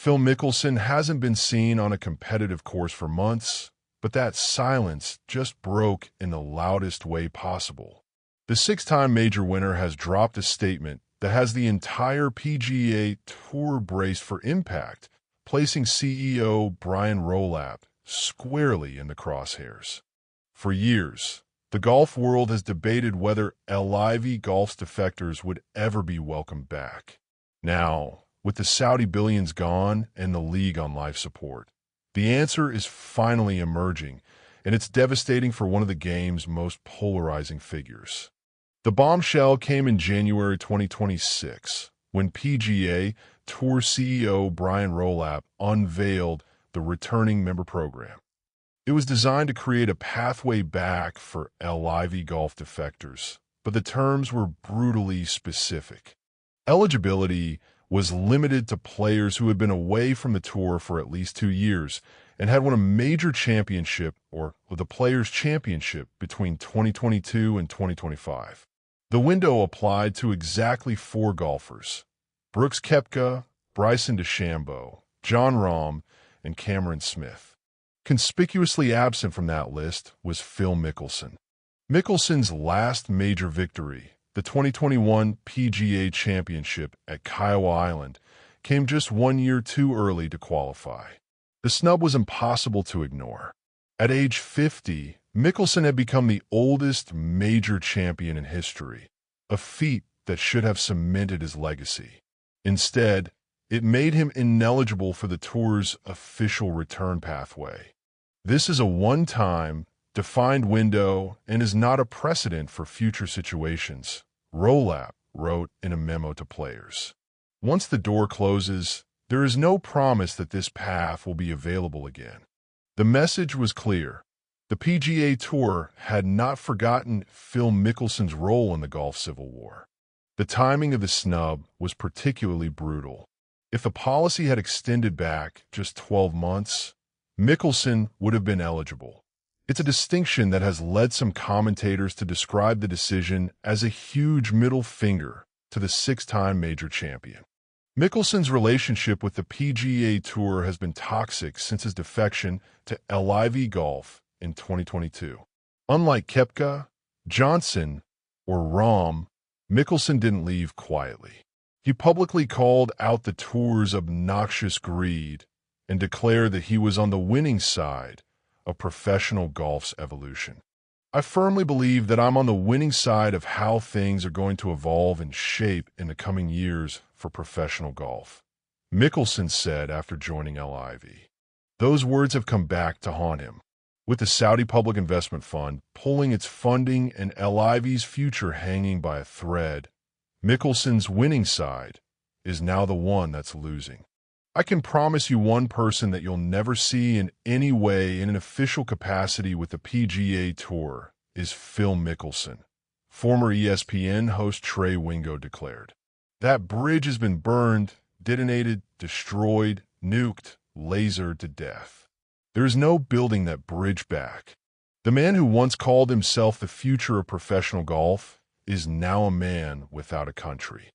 Phil Mickelson hasn't been seen on a competitive course for months, but that silence just broke in the loudest way possible. The six-time major winner has dropped a statement that has the entire PGA Tour braced for impact, placing CEO Brian Rolapp squarely in the crosshairs. For years, the golf world has debated whether LIV Golf's defectors would ever be welcomed back. Now, with the Saudi billions gone and the league on life support, the answer is finally emerging, and it's devastating for one of the game's most polarizing figures. The bombshell came in January 2026, when PGA Tour CEO Brian Rolapp unveiled the returning member program. It was designed to create a pathway back for LIV Golf defectors, but the terms were brutally specific. Eligibility was limited to players who had been away from the tour for at least 2 years and had won a major championship or the Players' Championship between 2022 and 2025. The window applied to exactly 4 golfers: Brooks Koepka, Bryson DeChambeau, Jon Rahm, and Cameron Smith. Conspicuously absent from that list was Phil Mickelson. Mickelson's last major victory, the 2021 PGA Championship at Kiowa Island, came just 1 year too early to qualify. The snub was impossible to ignore. At age 50, Mickelson had become the oldest major champion in history, a feat that should have cemented his legacy. Instead, it made him ineligible for the tour's official return pathway. This is a one-time, defined window and is not a precedent for future situations, Rolapp wrote in a memo to players. Once the door closes, there is no promise that this path will be available again. The message was clear. The PGA Tour had not forgotten Phil Mickelson's role in the golf civil war. The timing of the snub was particularly brutal. If the policy had extended back just 12 months, Mickelson would have been eligible. It's a distinction that has led some commentators to describe the decision as a huge middle finger to the 6-time major champion. Mickelson's relationship with the PGA Tour has been toxic since his defection to LIV Golf in 2022. Unlike Koepka, Johnson, or Rahm, Mickelson didn't leave quietly. He publicly called out the tour's obnoxious greed and declared that he was on the winning side of professional golf's evolution. I firmly believe that I'm on the winning side of how things are going to evolve and shape in the coming years for professional golf, Mickelson said after joining LIV. Those words have come back to haunt him. With the Saudi Public Investment Fund pulling its funding and LIV's future hanging by a thread, Mickelson's winning side is now the one that's losing. I can promise you one person that you'll never see in any way in an official capacity with the PGA Tour is Phil Mickelson, former ESPN host Trey Wingo declared. That bridge has been burned, detonated, destroyed, nuked, lasered to death. There is no building that bridge back. The man who once called himself the future of professional golf is now a man without a country.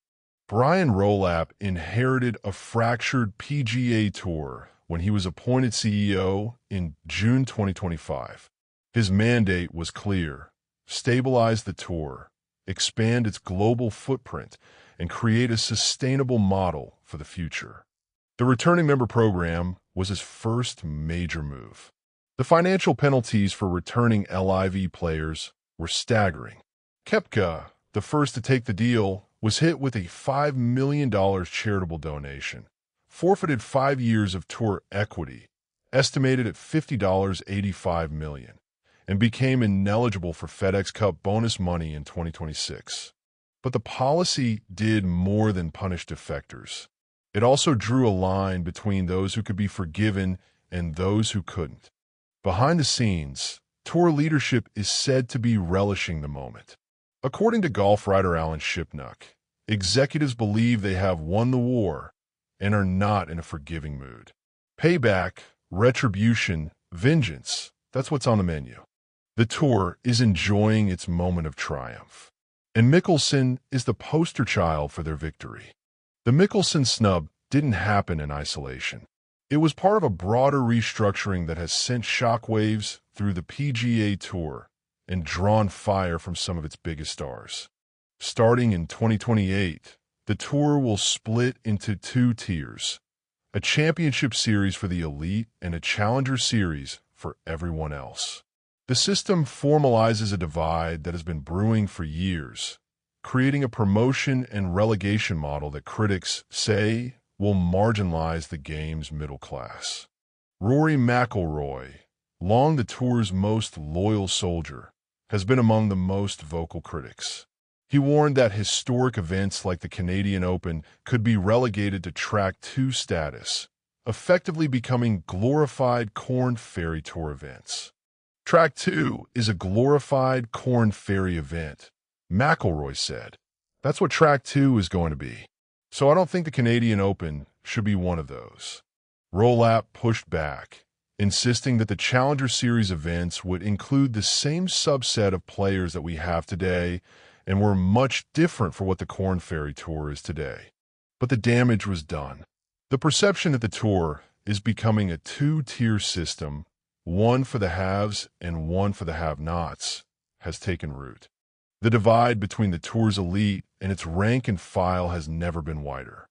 Brian Rolapp inherited a fractured PGA Tour when he was appointed CEO in June 2025. His mandate was clear: stabilize the tour, expand its global footprint, and create a sustainable model for the future. The returning member program was his first major move. The financial penalties for returning LIV players were staggering. Koepka, the first to take the deal, was hit with a $5 million charitable donation, forfeited 5 years of tour equity, estimated at $50.85 million, and became ineligible for FedEx Cup bonus money in 2026. But the policy did more than punish defectors. It also drew a line between those who could be forgiven and those who couldn't. Behind the scenes, tour leadership is said to be relishing the moment. According to golf writer Alan Shipnuck, executives believe they have won the war and are not in a forgiving mood. Payback, retribution, vengeance, that's what's on the menu. The tour is enjoying its moment of triumph, and Mickelson is the poster child for their victory. The Mickelson snub didn't happen in isolation. It was part of a broader restructuring that has sent shockwaves through the PGA Tour and drawn fire from some of its biggest stars. Starting in 2028, the tour will split into two tiers, a championship series for the elite and a challenger series for everyone else. The system formalizes a divide that has been brewing for years, creating a promotion and relegation model that critics say will marginalize the game's middle class. Rory McIlroy, long the tour's most loyal soldier, has been among the most vocal critics. He warned that historic events like the Canadian Open could be relegated to Track 2 status, effectively becoming glorified Corn Ferry Tour events. Track 2 is a glorified Corn Ferry event, McIlroy said. That's what Track 2 is going to be. So I don't think the Canadian Open should be one of those. Rolapp pushed back, insisting that the Challenger Series events would include the same subset of players that we have today and were much different for what the Corn Ferry Tour is today. But the damage was done. The perception that the Tour is becoming a two-tier system, one for the haves and one for the have-nots, has taken root. The divide between the Tour's elite and its rank and file has never been wider.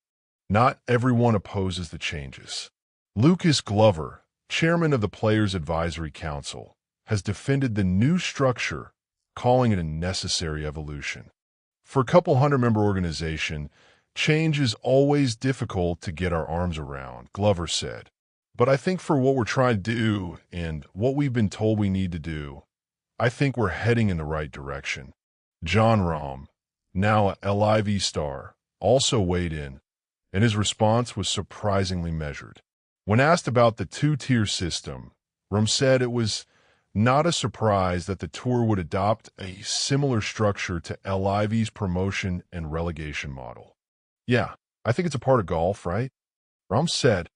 Not everyone opposes the changes. Lucas Glover, chairman of the Players' Advisory Council, has defended the new structure, calling it a necessary evolution. For a couple hundred-member organization, change is always difficult to get our arms around, Glover said. But I think for what we're trying to do and what we've been told we need to do, I think we're heading in the right direction. Jon Rahm, now a LIV star, also weighed in, and his response was surprisingly measured. When asked about the two-tier system, Rahm said it was not a surprise that the tour would adopt a similar structure to LIV's promotion and relegation model. Yeah, I think it's a part of golf, right? Rahm said,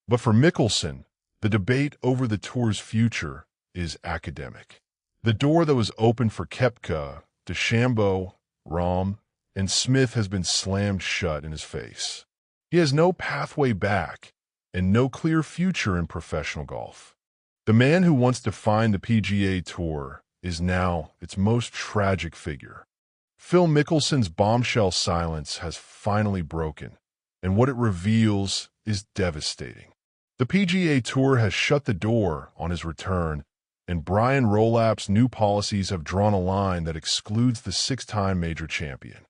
but for Mickelson, the debate over the tour's future is academic. The door that was open for Koepka, DeChambeau, Rahm, and Smith has been slammed shut in his face. He has no pathway back and no clear future in professional golf. The man who once defined the PGA Tour is now its most tragic figure. Phil Mickelson's bombshell silence has finally broken, and what it reveals is devastating. The PGA Tour has shut the door on his return, and Brian Rolapp's new policies have drawn a line that excludes the six-time major champion.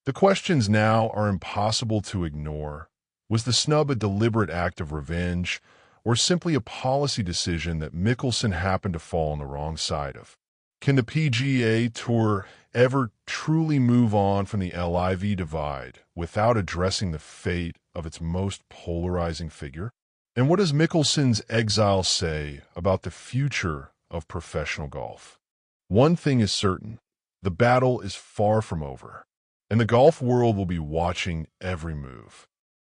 The questions now are impossible to ignore. Was the snub a deliberate act of revenge, or simply a policy decision that Mickelson happened to fall on the wrong side of? Can the PGA Tour ever truly move on from the LIV divide without addressing the fate of its most polarizing figure? And what does Mickelson's exile say about the future of professional golf? One thing is certain, the battle is far from over, and the golf world will be watching every move.